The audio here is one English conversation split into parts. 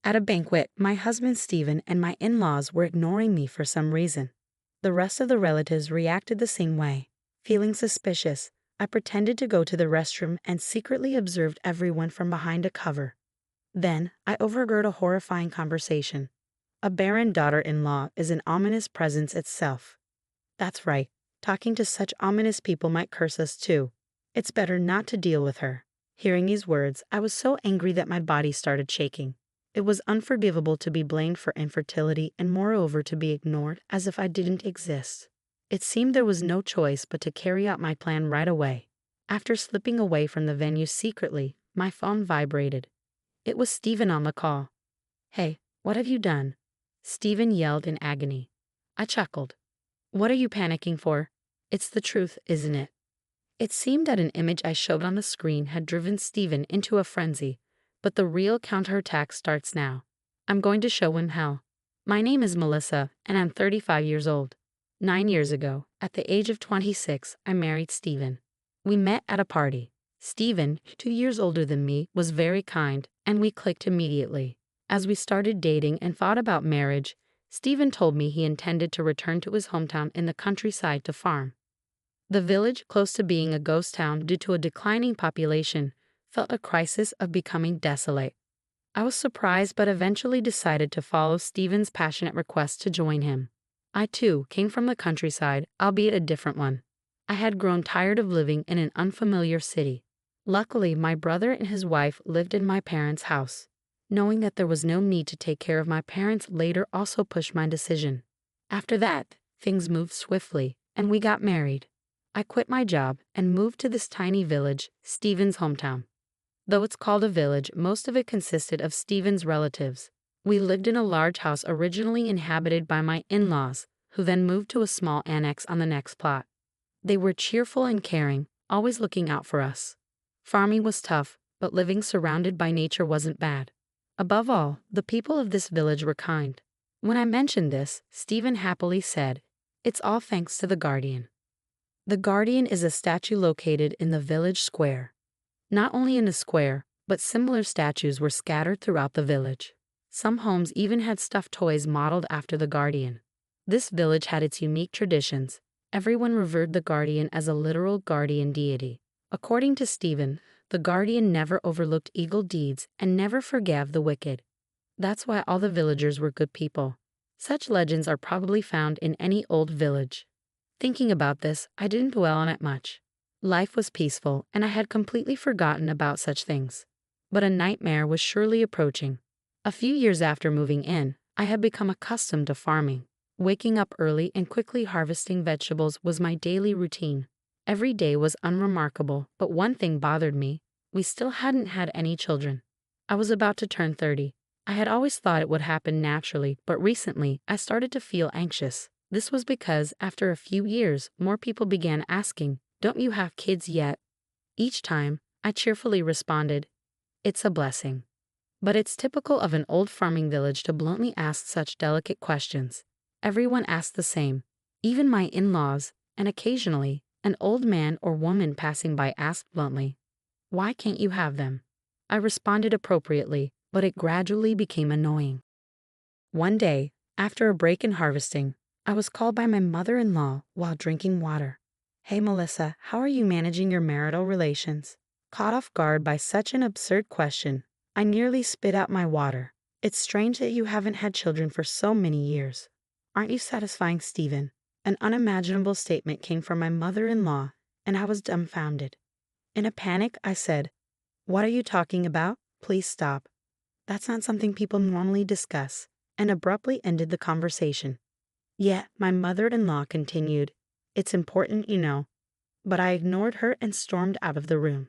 At a banquet, my husband Stephen and my in-laws were ignoring me for some reason. The rest of the relatives reacted the same way. Feeling suspicious, I pretended to go to the restroom and secretly observed everyone from behind a cover. Then, I overheard a horrifying conversation. A barren daughter-in-law is an ominous presence itself. That's right, talking to such ominous people might curse us too. It's better not to deal with her. Hearing these words, I was so angry that my body started shaking. It was unforgivable to be blamed for infertility and moreover to be ignored as if I didn't exist. It seemed there was no choice but to carry out my plan right away. After slipping away from the venue secretly, my phone vibrated. It was Stephen on the call. "Hey, what have you done?" Stephen yelled in agony. I chuckled. "What are you panicking for? It's the truth, isn't it?" It seemed that an image I showed on the screen had driven Stephen into a frenzy, but the real counterattack starts now. I'm going to show him how. My name is Melissa, and I'm 35 years old. 9 years ago, at the age of 26, I married Stephen. We met at a party. Stephen, 2 years older than me, was very kind, and we clicked immediately. As we started dating and thought about marriage, Stephen told me he intended to return to his hometown in the countryside to farm. The village, close to being a ghost town due to a declining population, felt a crisis of becoming desolate. I was surprised but eventually decided to follow Stephen's passionate request to join him. I too came from the countryside, albeit a different one. I had grown tired of living in an unfamiliar city. Luckily, my brother and his wife lived in my parents' house. Knowing that there was no need to take care of my parents later also pushed my decision. After that, things moved swiftly, and we got married. I quit my job and moved to this tiny village, Stephen's hometown. Though it's called a village, most of it consisted of Stephen's relatives. We lived in a large house originally inhabited by my in-laws, who then moved to a small annex on the next plot. They were cheerful and caring, always looking out for us. Farming was tough, but living surrounded by nature wasn't bad. Above all, the people of this village were kind. When I mentioned this, Stephen happily said, "It's all thanks to the guardian." The guardian is a statue located in the village square. Not only in the square, but similar statues were scattered throughout the village. Some homes even had stuffed toys modeled after the guardian. This village had its unique traditions. Everyone revered the guardian as a literal guardian deity. According to Stephen, the guardian never overlooked evil deeds and never forgave the wicked. That's why all the villagers were good people. Such legends are probably found in any old village. Thinking about this, I didn't dwell on it much. Life was peaceful, and I had completely forgotten about such things. But a nightmare was surely approaching. A few years after moving in, I had become accustomed to farming. Waking up early and quickly harvesting vegetables was my daily routine. Every day was unremarkable, but one thing bothered me. We still hadn't had any children. I was about to turn 30. I had always thought it would happen naturally, but recently I started to feel anxious. This was because, after a few years, more people began asking, "Don't you have kids yet?" Each time, I cheerfully responded, "It's a blessing." But it's typical of an old farming village to bluntly ask such delicate questions. Everyone asked the same, even my in-laws, and occasionally, an old man or woman passing by asked bluntly, "Why can't you have them?" I responded appropriately, but it gradually became annoying. One day, after a break in harvesting, I was called by my mother-in-law while drinking water. "Hey Melissa, how are you managing your marital relations?" Caught off guard by such an absurd question, I nearly spit out my water. "It's strange that you haven't had children for so many years. Aren't you satisfying, Stephen?" An unimaginable statement came from my mother-in-law, and I was dumbfounded. In a panic, I said, "What are you talking about? Please stop. That's not something people normally discuss," and abruptly ended the conversation. Yet, my mother-in-law continued, "It's important, you know." But I ignored her and stormed out of the room.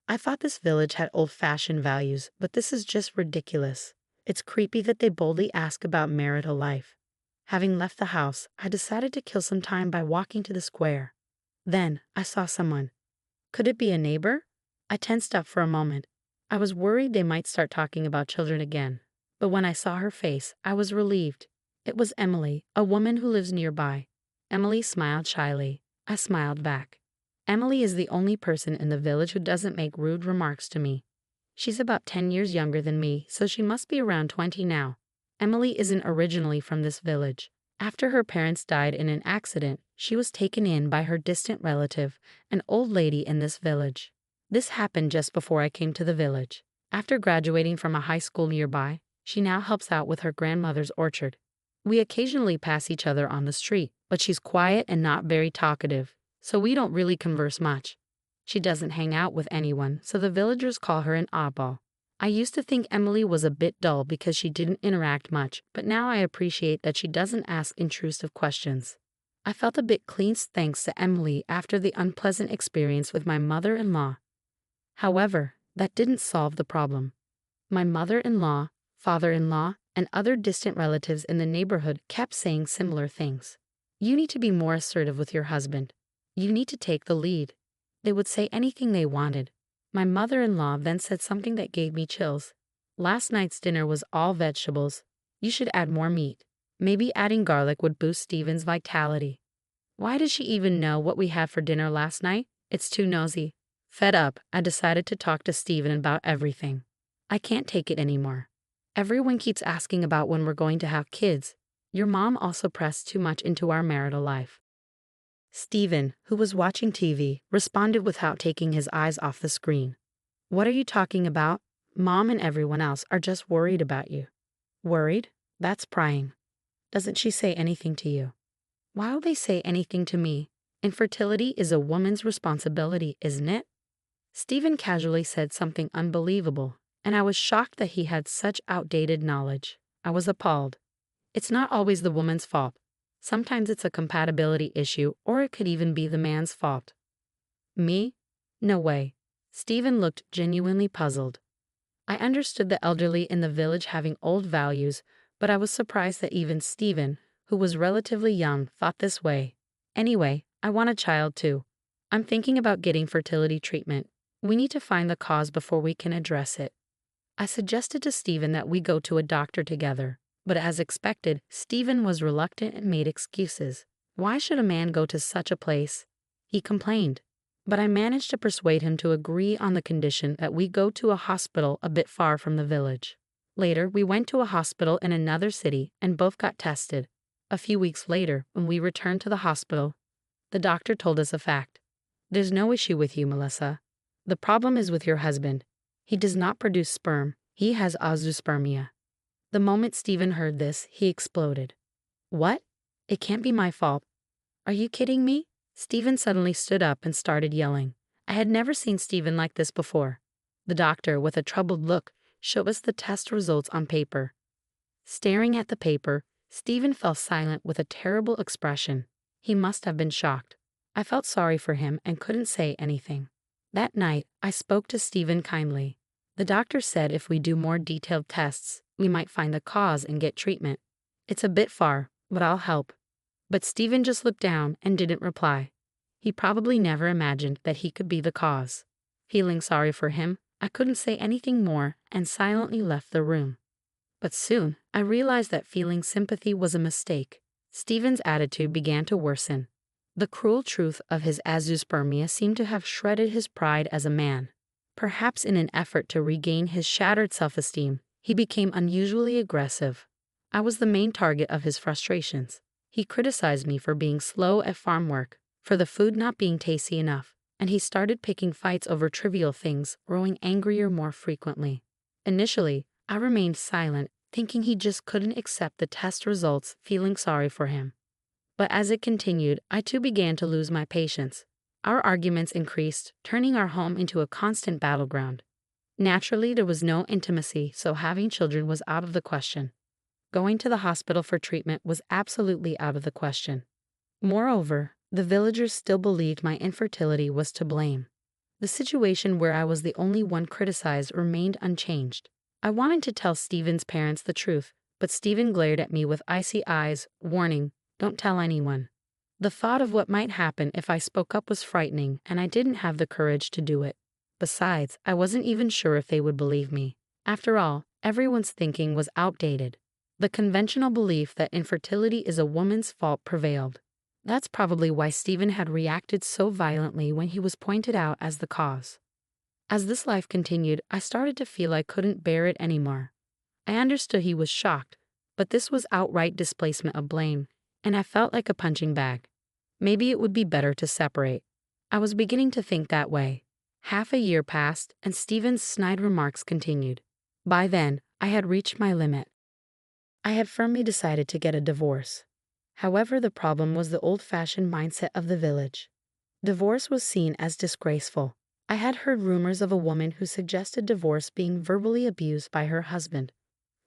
I thought this village had old-fashioned values, but this is just ridiculous. It's creepy that they boldly ask about marital life. Having left the house, I decided to kill some time by walking to the square. Then, I saw someone. Could it be a neighbor? I tensed up for a moment. I was worried they might start talking about children again. But when I saw her face, I was relieved. It was Emily, a woman who lives nearby. Emily smiled shyly. I smiled back. Emily is the only person in the village who doesn't make rude remarks to me. She's about 10 years younger than me, so she must be around 20 now. Emily isn't originally from this village. After her parents died in an accident, she was taken in by her distant relative, an old lady in this village. This happened just before I came to the village. After graduating from a high school nearby, she now helps out with her grandmother's orchard. We occasionally pass each other on the street, but she's quiet and not very talkative, so we don't really converse much. She doesn't hang out with anyone, so the villagers call her an oddball. I used to think Emily was a bit dull because she didn't interact much, but now I appreciate that she doesn't ask intrusive questions. I felt a bit cleansed thanks to Emily after the unpleasant experience with my mother-in-law. However, that didn't solve the problem. My mother-in-law, father-in-law, and other distant relatives in the neighborhood kept saying similar things. You need to be more assertive with your husband. You need to take the lead. They would say anything they wanted. My mother-in-law then said something that gave me chills. Last night's dinner was all vegetables. You should add more meat. Maybe adding garlic would boost Steven's vitality. Why does she even know what we had for dinner last night? It's too nosy. Fed up, I decided to talk to Steven about everything. I can't take it anymore. Everyone keeps asking about when we're going to have kids. Your mom also pressed too much into our marital life. Steven, who was watching TV, responded without taking his eyes off the screen. What are you talking about? Mom and everyone else are just worried about you. Worried? That's prying. Doesn't she say anything to you? Why will they say anything to me? Infertility is a woman's responsibility, isn't it? Steven casually said something unbelievable, and I was shocked that he had such outdated knowledge. I was appalled. It's not always the woman's fault. Sometimes it's a compatibility issue, or it could even be the man's fault. Me? No way. Steven looked genuinely puzzled. I understood the elderly in the village having old values, but I was surprised that even Steven, who was relatively young, thought this way. Anyway, I want a child too. I'm thinking about getting fertility treatment. We need to find the cause before we can address it. I suggested to Steven that we go to a doctor together. But as expected, Steven was reluctant and made excuses. Why should a man go to such a place? He complained. But I managed to persuade him to agree on the condition that we go to a hospital a bit far from the village. Later, we went to a hospital in another city and both got tested. A few weeks later, when we returned to the hospital, the doctor told us a fact. There's no issue with you, Melissa. The problem is with your husband. He does not produce sperm. He has azoospermia. The moment Steven heard this, he exploded. What? It can't be my fault. Are you kidding me? Steven suddenly stood up and started yelling. I had never seen Steven like this before. The doctor, with a troubled look, showed us the test results on paper. Staring at the paper, Steven fell silent with a terrible expression. He must have been shocked. I felt sorry for him and couldn't say anything. That night, I spoke to Steven kindly. The doctor said if we do more detailed tests, we might find the cause and get treatment. It's a bit far, but I'll help. But Steven just looked down and didn't reply. He probably never imagined that he could be the cause. Feeling sorry for him, I couldn't say anything more and silently left the room. But soon, I realized that feeling sympathy was a mistake. Steven's attitude began to worsen. The cruel truth of his azoospermia seemed to have shredded his pride as a man. Perhaps in an effort to regain his shattered self-esteem, he became unusually aggressive. I was the main target of his frustrations. He criticized me for being slow at farm work, for the food not being tasty enough, and he started picking fights over trivial things, growing angrier more frequently. Initially, I remained silent, thinking he just couldn't accept the test results, feeling sorry for him. But as it continued, I too began to lose my patience. Our arguments increased, turning our home into a constant battleground. Naturally, there was no intimacy, so having children was out of the question. Going to the hospital for treatment was absolutely out of the question. Moreover, the villagers still believed my infertility was to blame. The situation where I was the only one criticized remained unchanged. I wanted to tell Steven's parents the truth, but Steven glared at me with icy eyes, warning, "Don't tell anyone." The thought of what might happen if I spoke up was frightening, and I didn't have the courage to do it. Besides, I wasn't even sure if they would believe me. After all, everyone's thinking was outdated. The conventional belief that infertility is a woman's fault prevailed. That's probably why Steven had reacted so violently when he was pointed out as the cause. As this life continued, I started to feel I couldn't bear it anymore. I understood he was shocked, but this was outright displacement of blame, and I felt like a punching bag. Maybe it would be better to separate. I was beginning to think that way. Half a year passed, and Stephen's snide remarks continued. By then, I had reached my limit. I had firmly decided to get a divorce. However, the problem was the old-fashioned mindset of the village. Divorce was seen as disgraceful. I had heard rumors of a woman who suggested divorce being verbally abused by her husband.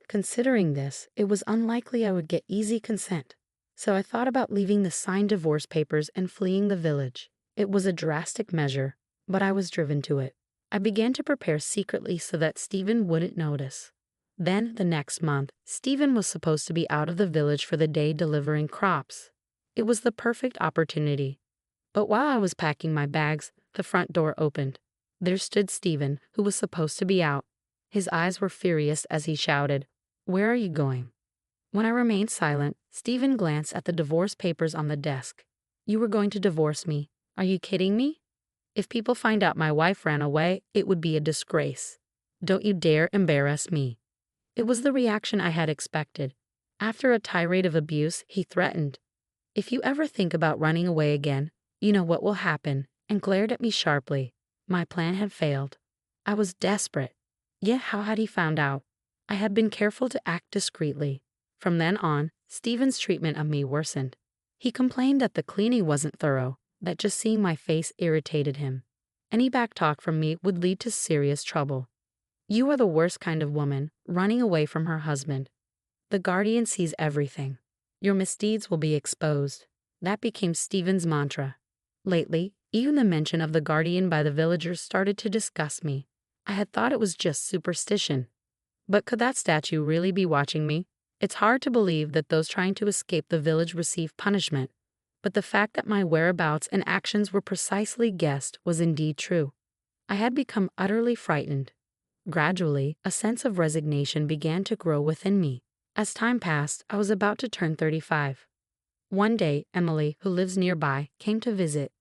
Considering this, it was unlikely I would get easy consent. So I thought about leaving the signed divorce papers and fleeing the village. It was a drastic measure, but I was driven to it. I began to prepare secretly so that Stephen wouldn't notice. Then, the next month, Stephen was supposed to be out of the village for the day delivering crops. It was the perfect opportunity. But while I was packing my bags, the front door opened. There stood Stephen, who was supposed to be out. His eyes were furious as he shouted, "Where are you going?" When I remained silent, Stephen glanced at the divorce papers on the desk. "You were going to divorce me. Are you kidding me? If people find out my wife ran away, it would be a disgrace. Don't you dare embarrass me." It was the reaction I had expected. After a tirade of abuse, he threatened, "If you ever think about running away again, you know what will happen," and glared at me sharply. My plan had failed. I was desperate. Yet how had he found out? I had been careful to act discreetly. From then on, Stephen's treatment of me worsened. He complained that the cleaning wasn't thorough, that just seeing my face irritated him. Any backtalk from me would lead to serious trouble. "You are the worst kind of woman, running away from her husband. The guardian sees everything. Your misdeeds will be exposed." That became Stephen's mantra. Lately, even the mention of the guardian by the villagers started to disgust me. I had thought it was just superstition. But could that statue really be watching me? It's hard to believe that those trying to escape the village receive punishment, but the fact that my whereabouts and actions were precisely guessed was indeed true. I had become utterly frightened. Gradually, a sense of resignation began to grow within me. As time passed, I was about to turn 35. One day, Emily, who lives nearby, came to visit.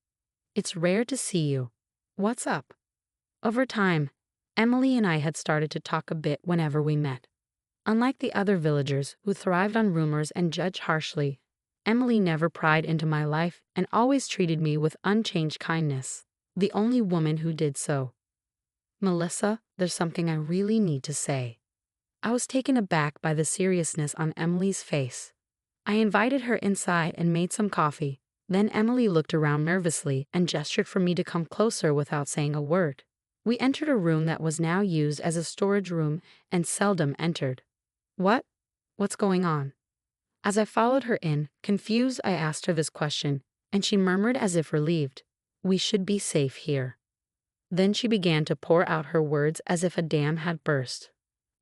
"It's rare to see you. What's up?" Over time, Emily and I had started to talk a bit whenever we met. Unlike the other villagers who thrived on rumors and judged harshly, Emily never pried into my life and always treated me with unchanged kindness, the only woman who did so. "Melissa, there's something I really need to say." I was taken aback by the seriousness on Emily's face. I invited her inside and made some coffee. Then Emily looked around nervously and gestured for me to come closer without saying a word. We entered a room that was now used as a storage room and seldom entered. What's going on?" As I followed her in, confused, I asked her this question, and she murmured as if relieved, "We should be safe here." Then she began to pour out her words as if a dam had burst.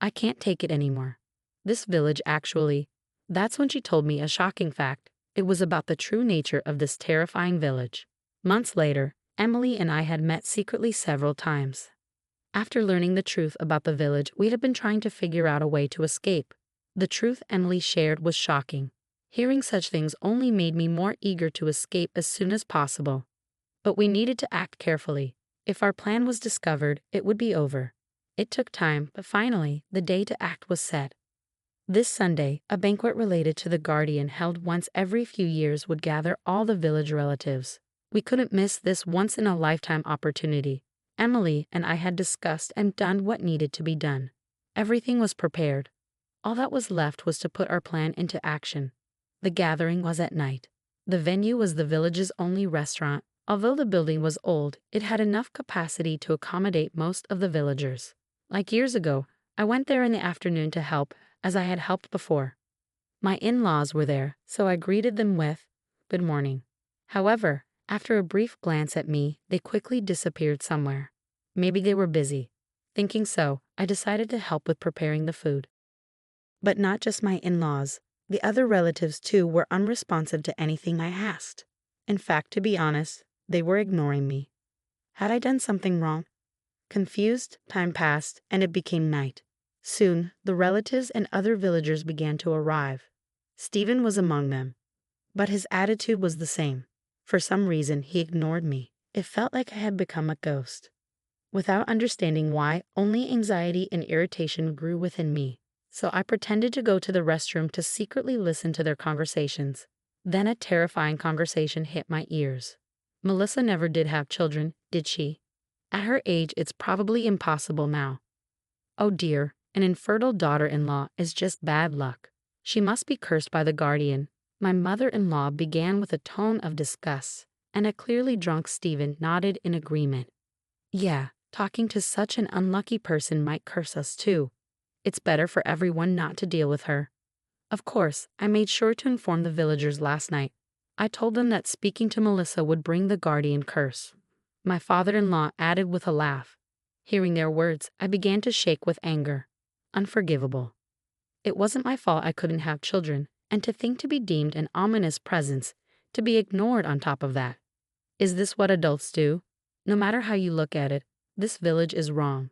"I can't take it anymore. This village actually—" That's when she told me a shocking fact. It was about the true nature of this terrifying village. Months later, Emily and I had met secretly several times. After learning the truth about the village, we had been trying to figure out a way to escape. The truth Emily shared was shocking. Hearing such things only made me more eager to escape as soon as possible. But we needed to act carefully. If our plan was discovered, it would be over. It took time, but finally, the day to act was set. This Sunday, a banquet related to the guardian held once every few years would gather all the village relatives. We couldn't miss this once-in-a-lifetime opportunity. Emily and I had discussed and done what needed to be done. Everything was prepared. All that was left was to put our plan into action. The gathering was at night. The venue was the village's only restaurant. Although the building was old, it had enough capacity to accommodate most of the villagers. Like years ago, I went there in the afternoon to help, as I had helped before. My in-laws were there, so I greeted them with, "Good morning." However, after a brief glance at me, they quickly disappeared somewhere. Maybe they were busy. Thinking so, I decided to help with preparing the food. But not just my in-laws. The other relatives, too, were unresponsive to anything I asked. In fact, to be honest, they were ignoring me. Had I done something wrong? Confused, time passed, and it became night. Soon, the relatives and other villagers began to arrive. Stephen was among them. But his attitude was the same. For some reason, he ignored me. It felt like I had become a ghost. Without understanding why, only anxiety and irritation grew within me. So I pretended to go to the restroom to secretly listen to their conversations. Then a terrifying conversation hit my ears. Melissa never did have children, did she? At her age, it's probably impossible now. Oh dear, an infertile daughter-in-law is just bad luck. She must be cursed by the guardian. My mother-in-law began with a tone of disgust, and a clearly drunk Stephen nodded in agreement. Yeah, talking to such an unlucky person might curse us too. It's better for everyone not to deal with her. Of course, I made sure to inform the villagers last night. I told them that speaking to Melissa would bring the guardian curse. My father-in-law added with a laugh. Hearing their words, I began to shake with anger. Unforgivable. It wasn't my fault I couldn't have children, and to think to be deemed an ominous presence, to be ignored on top of that. Is this what adults do? No matter how you look at it, this village is wrong.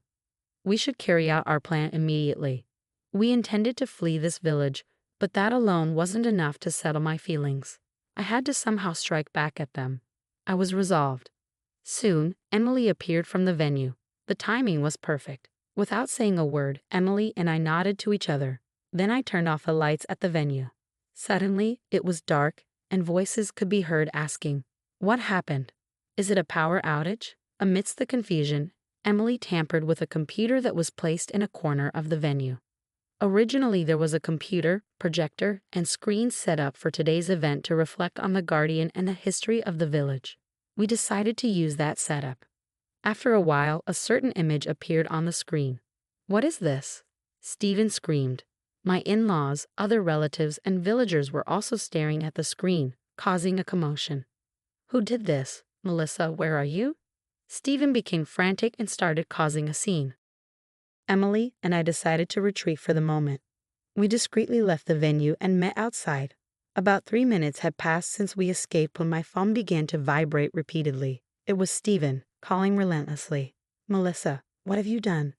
We should carry out our plan immediately. We intended to flee this village, but that alone wasn't enough to settle my feelings. I had to somehow strike back at them. I was resolved. Soon, Emily appeared from the venue. The timing was perfect. Without saying a word, Emily and I nodded to each other. Then I turned off the lights at the venue. Suddenly, it was dark, and voices could be heard asking, "What happened? Is it a power outage?" Amidst the confusion, Emily tampered with a computer that was placed in a corner of the venue. Originally, there was a computer, projector, and screen set up for today's event to reflect on the guardian and the history of the village. We decided to use that setup. After a while, a certain image appeared on the screen. "What is this?" Stephen screamed. My in-laws, other relatives, and villagers were also staring at the screen, causing a commotion. "Who did this? Melissa, where are you?" Stephen became frantic and started causing a scene. Emily and I decided to retreat for the moment. We discreetly left the venue and met outside. About 3 minutes had passed since we escaped when my phone began to vibrate repeatedly. It was Stephen, calling relentlessly. "Melissa, what have you done?"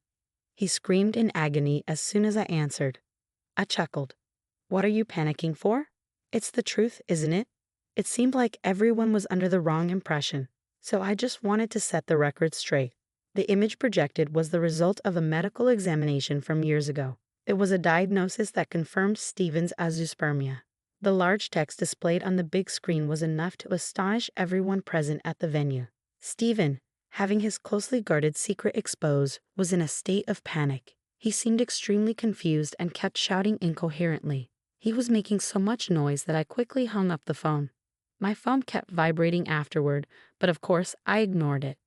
He screamed in agony as soon as I answered. I chuckled. "What are you panicking for? It's the truth, isn't it?" It seemed like everyone was under the wrong impression, so I just wanted to set the record straight. The image projected was the result of a medical examination from years ago. It was a diagnosis that confirmed Stephen's azoospermia. The large text displayed on the big screen was enough to astonish everyone present at the venue. Stephen, having his closely guarded secret exposed, was in a state of panic. He seemed extremely confused and kept shouting incoherently. He was making so much noise that I quickly hung up the phone. My phone kept vibrating afterward, but of course I ignored it.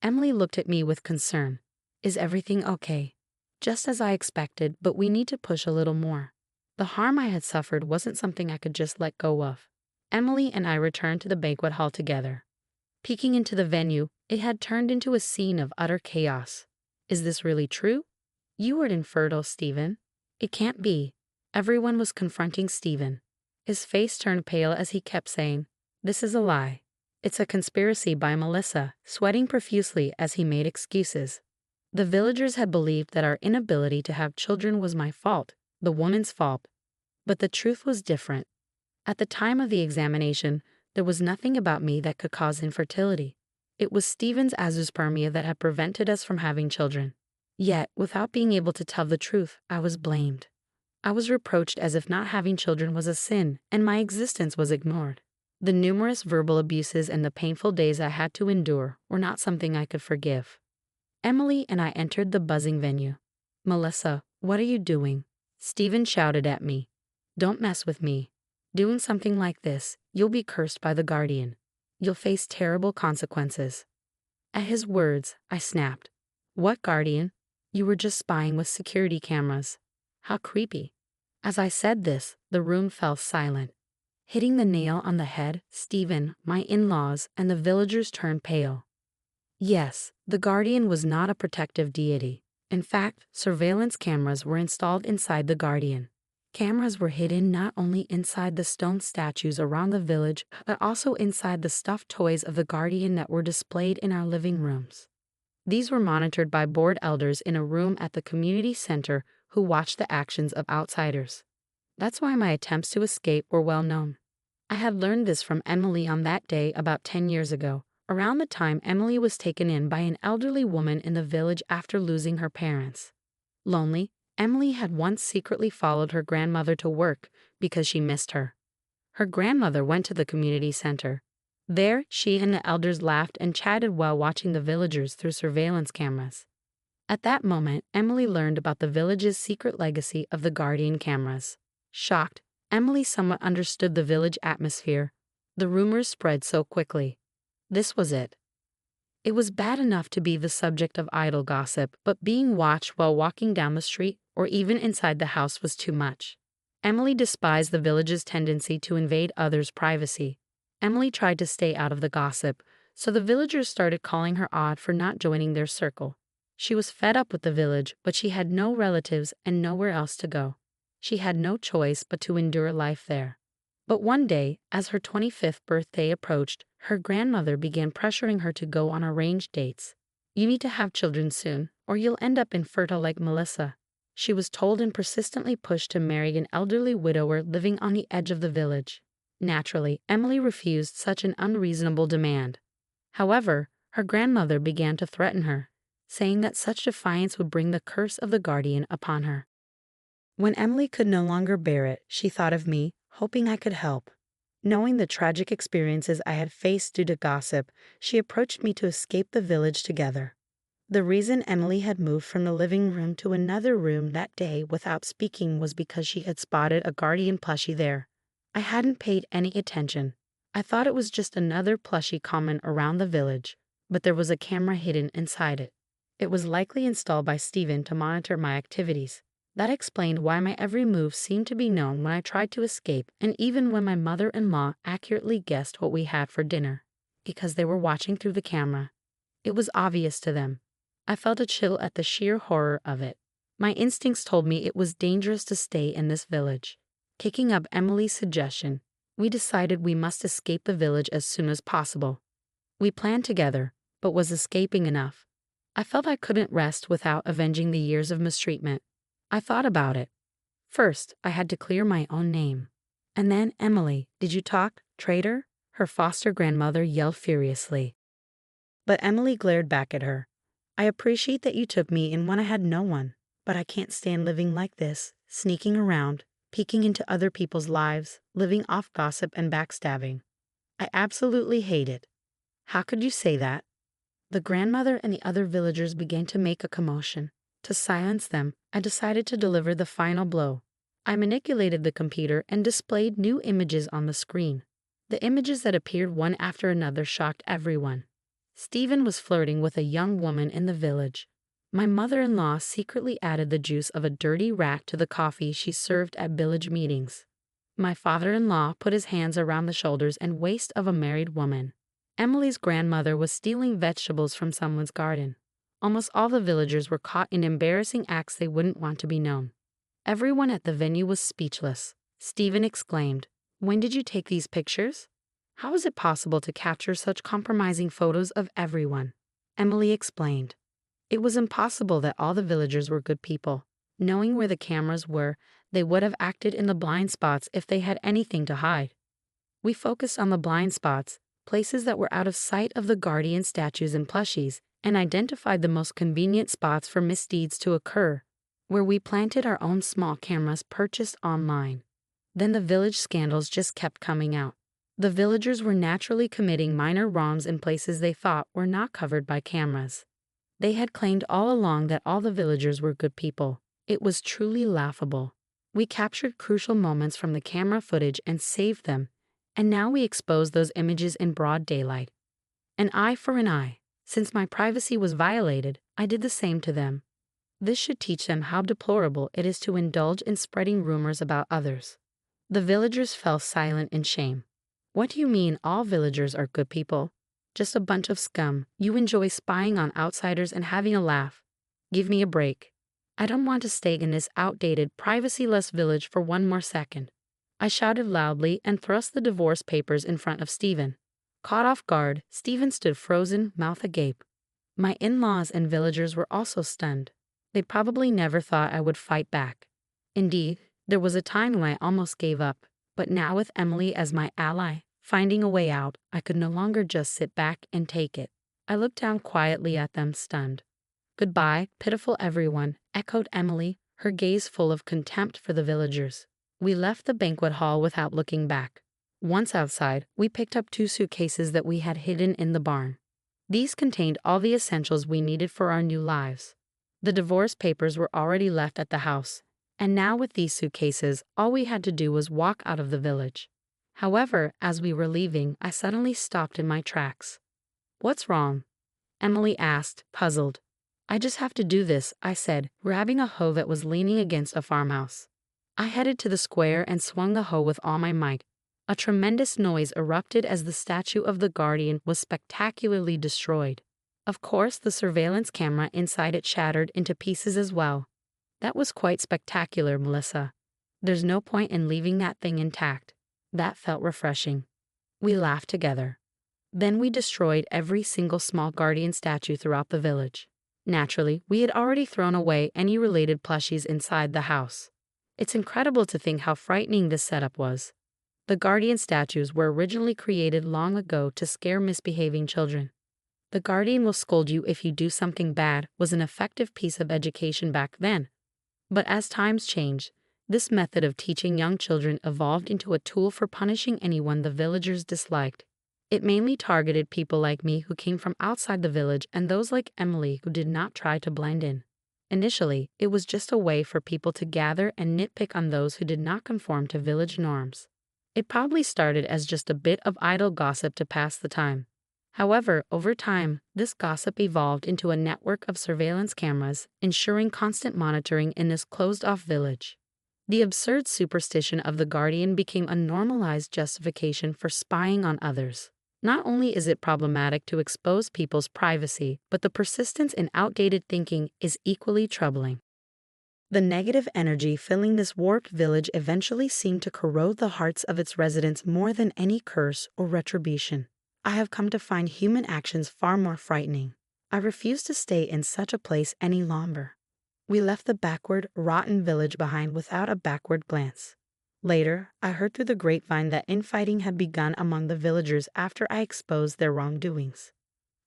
Emily looked at me with concern. "Is everything okay?" "Just as I expected, but we need to push a little more." The harm I had suffered wasn't something I could just let go of. Emily and I returned to the banquet hall together. Peeking into the venue, it had turned into a scene of utter chaos. "Is this really true? You were infertile, Stephen." "It can't be." Everyone was confronting Stephen. His face turned pale as he kept saying, "This is a lie. It's a conspiracy by Melissa," sweating profusely as he made excuses. The villagers had believed that our inability to have children was my fault, the woman's fault. But the truth was different. At the time of the examination, there was nothing about me that could cause infertility. It was Stephen's azoospermia that had prevented us from having children. Yet, without being able to tell the truth, I was blamed. I was reproached as if not having children was a sin, and my existence was ignored. The numerous verbal abuses and the painful days I had to endure were not something I could forgive. Emily and I entered the buzzing venue. "Melissa, what are you doing?" Stephen shouted at me. "Don't mess with me. Doing something like this, you'll be cursed by the guardian. You'll face terrible consequences." At his words, I snapped. "What guardian? You were just spying with security cameras." How creepy. As I said this, the room fell silent. Hitting the nail on the head, Stephen, my in-laws, and the villagers turned pale. Yes, the guardian was not a protective deity. In fact, surveillance cameras were installed inside the guardian. Cameras were hidden not only inside the stone statues around the village, but also inside the stuffed toys of the guardian that were displayed in our living rooms. These were monitored by board elders in a room at the community center who watched the actions of outsiders. That's why my attempts to escape were well known. I had learned this from Emily on that day about 10 years ago, around the time Emily was taken in by an elderly woman in the village after losing her parents. Lonely, Emily had once secretly followed her grandmother to work because she missed her. Her grandmother went to the community center. There, she and the elders laughed and chatted while watching the villagers through surveillance cameras. At that moment, Emily learned about the village's secret legacy of the Guardian cameras. Shocked, Emily somewhat understood the village atmosphere. The rumors spread so quickly. This was it. It was bad enough to be the subject of idle gossip, but being watched while walking down the street or even inside the house was too much. Emily despised the village's tendency to invade others' privacy. Emily tried to stay out of the gossip, so the villagers started calling her odd for not joining their circle. She was fed up with the village, but she had no relatives and nowhere else to go. She had no choice but to endure life there. But one day, as her 25th birthday approached, her grandmother began pressuring her to go on arranged dates. "You need to have children soon, or you'll end up infertile like Melissa," she was told, and persistently pushed to marry an elderly widower living on the edge of the village. Naturally, Emily refused such an unreasonable demand. However, her grandmother began to threaten her, saying that such defiance would bring the curse of the guardian upon her. When Emily could no longer bear it, she thought of me, hoping I could help. Knowing the tragic experiences I had faced due to gossip, she approached me to escape the village together. The reason Emily had moved from the living room to another room that day without speaking was because she had spotted a guardian plushie there. I hadn't paid any attention. I thought it was just another plushie common around the village, but there was a camera hidden inside it. It was likely installed by Stephen to monitor my activities. That explained why my every move seemed to be known when I tried to escape, and even when my mother-in-law accurately guessed what we had for dinner, because they were watching through the camera. It was obvious to them. I felt a chill at the sheer horror of it. My instincts told me it was dangerous to stay in this village. Kicking up Emily's suggestion, we decided we must escape the village as soon as possible. We planned together, but was escaping enough? I felt I couldn't rest without avenging the years of mistreatment. I thought about it. First, I had to clear my own name. And then, "Emily, did you talk, traitor?" her foster grandmother yelled furiously. But Emily glared back at her. "I appreciate that you took me in when I had no one, but I can't stand living like this, sneaking around, peeking into other people's lives, living off gossip and backstabbing. I absolutely hate it." "How could you say that?" The grandmother and the other villagers began to make a commotion. To silence them, I decided to deliver the final blow. I manipulated the computer and displayed new images on the screen. The images that appeared one after another shocked everyone. Stephen was flirting with a young woman in the village. My mother-in-law secretly added the juice of a dirty rat to the coffee she served at village meetings. My father-in-law put his hands around the shoulders and waist of a married woman. Emily's grandmother was stealing vegetables from someone's garden. Almost all the villagers were caught in embarrassing acts they wouldn't want to be known. Everyone at the venue was speechless. Stephen exclaimed, "When did you take these pictures? How is it possible to capture such compromising photos of everyone?" Emily explained, "It was impossible that all the villagers were good people. Knowing where the cameras were, they would have acted in the blind spots if they had anything to hide. We focused on the blind spots, places that were out of sight of the guardian statues and plushies, and identified the most convenient spots for misdeeds to occur, where we planted our own small cameras purchased online. Then the village scandals just kept coming out. The villagers were naturally committing minor wrongs in places they thought were not covered by cameras. They had claimed all along that all the villagers were good people. It was truly laughable. We captured crucial moments from the camera footage and saved them, and now we expose those images in broad daylight. An eye for an eye. Since my privacy was violated, I did the same to them. This should teach them how deplorable it is to indulge in spreading rumors about others." The villagers fell silent in shame. "What do you mean all villagers are good people? Just a bunch of scum. You enjoy spying on outsiders and having a laugh. Give me a break. I don't want to stay in this outdated, privacy-less village for one more second." I shouted loudly and thrust the divorce papers in front of Stephen. Caught off guard, Stephen stood frozen, mouth agape. My in-laws and villagers were also stunned. They probably never thought I would fight back. Indeed, there was a time when I almost gave up, but now with Emily as my ally, Finding a way out, I could no longer just sit back and take it. I looked down quietly at them, stunned. "Goodbye, pitiful everyone," echoed Emily, her gaze full of contempt for the villagers. We left the banquet hall without looking back. Once outside, we picked up 2 suitcases that we had hidden in the barn. These contained all the essentials we needed for our new lives. The divorce papers were already left at the house, and now with these suitcases, all we had to do was walk out of the village. However, as we were leaving, I suddenly stopped in my tracks. "What's wrong?" Emily asked, puzzled. "I just have to do this," I said, grabbing a hoe that was leaning against a farmhouse. I headed to the square and swung the hoe with all my might. A tremendous noise erupted as the statue of the guardian was spectacularly destroyed. Of course, the surveillance camera inside it shattered into pieces as well. "That was quite spectacular, Melissa. There's no point in leaving that thing intact." That felt refreshing. We laughed together. Then we destroyed every single small guardian statue throughout the village. Naturally, we had already thrown away any related plushies inside the house. It's incredible to think how frightening this setup was. The guardian statues were originally created long ago to scare misbehaving children. "The guardian will scold you if you do something bad" was an effective piece of education back then. But as times changed, this method of teaching young children evolved into a tool for punishing anyone the villagers disliked. It mainly targeted people like me who came from outside the village and those like Emily who did not try to blend in. Initially, it was just a way for people to gather and nitpick on those who did not conform to village norms. It probably started as just a bit of idle gossip to pass the time. However, over time, this gossip evolved into a network of surveillance cameras, ensuring constant monitoring in this closed-off village. The absurd superstition of the guardian became a normalized justification for spying on others. Not only is it problematic to expose people's privacy, but the persistence in outdated thinking is equally troubling. The negative energy filling this warped village eventually seemed to corrode the hearts of its residents more than any curse or retribution. I have come to find human actions far more frightening. I refuse to stay in such a place any longer. We left the backward, rotten village behind without a backward glance. Later, I heard through the grapevine that infighting had begun among the villagers after I exposed their wrongdoings.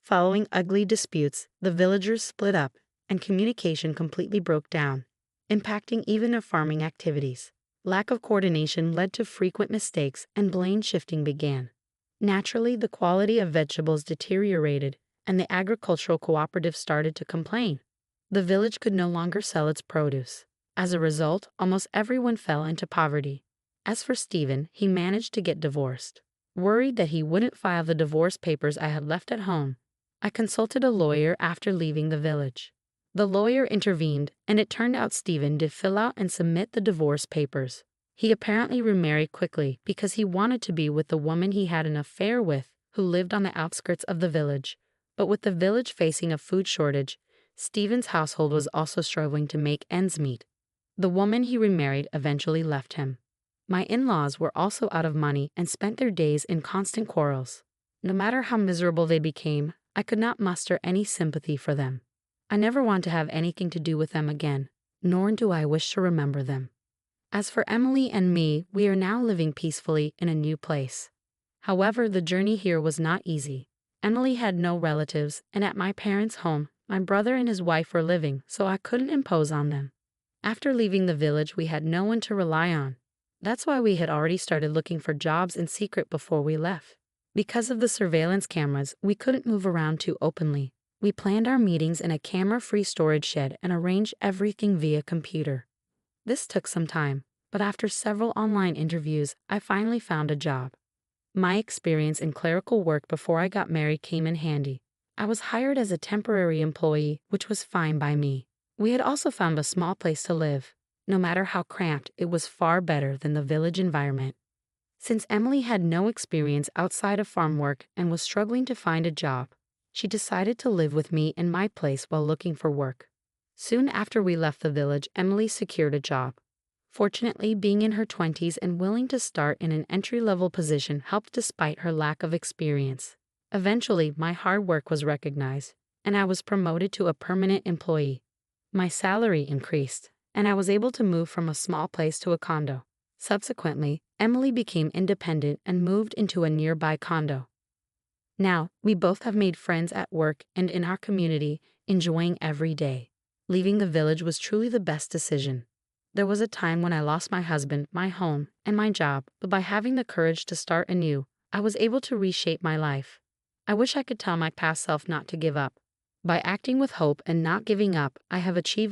Following ugly disputes, the villagers split up, and communication completely broke down, impacting even their farming activities. Lack of coordination led to frequent mistakes, and blame shifting began. Naturally, the quality of vegetables deteriorated, and the agricultural cooperative started to complain. The village could no longer sell its produce. As a result, almost everyone fell into poverty. As for Stephen, he managed to get divorced. Worried that he wouldn't file the divorce papers I had left at home, I consulted a lawyer after leaving the village. The lawyer intervened, and it turned out Stephen did fill out and submit the divorce papers. He apparently remarried quickly because he wanted to be with the woman he had an affair with, who lived on the outskirts of the village. But with the village facing a food shortage, Stephen's household was also struggling to make ends meet. The woman he remarried eventually left him. My in-laws were also out of money and spent their days in constant quarrels. No matter how miserable they became, I could not muster any sympathy for them. I never want to have anything to do with them again, nor do I wish to remember them. As for Emily and me, we are now living peacefully in a new place. However, the journey here was not easy. Emily had no relatives, and at my parents' home, my brother and his wife were living, so I couldn't impose on them. After leaving the village, we had no one to rely on. That's why we had already started looking for jobs in secret before we left. Because of the surveillance cameras, we couldn't move around too openly. We planned our meetings in a camera-free storage shed and arranged everything via computer. This took some time, but after several online interviews, I finally found a job. My experience in clerical work before I got married came in handy. I was hired as a temporary employee, which was fine by me. We had also found a small place to live. No matter how cramped, it was far better than the village environment. Since Emily had no experience outside of farm work and was struggling to find a job, she decided to live with me in my place while looking for work. Soon after we left the village, Emily secured a job. Fortunately, being in her 20s and willing to start in an entry-level position helped despite her lack of experience. Eventually, my hard work was recognized, and I was promoted to a permanent employee. My salary increased, and I was able to move from a small place to a condo. Subsequently, Emily became independent and moved into a nearby condo. Now, we both have made friends at work and in our community, enjoying every day. Leaving the village was truly the best decision. There was a time when I lost my husband, my home, and my job, but by having the courage to start anew, I was able to reshape my life. I wish I could tell my past self not to give up. By acting with hope and not giving up, I have achieved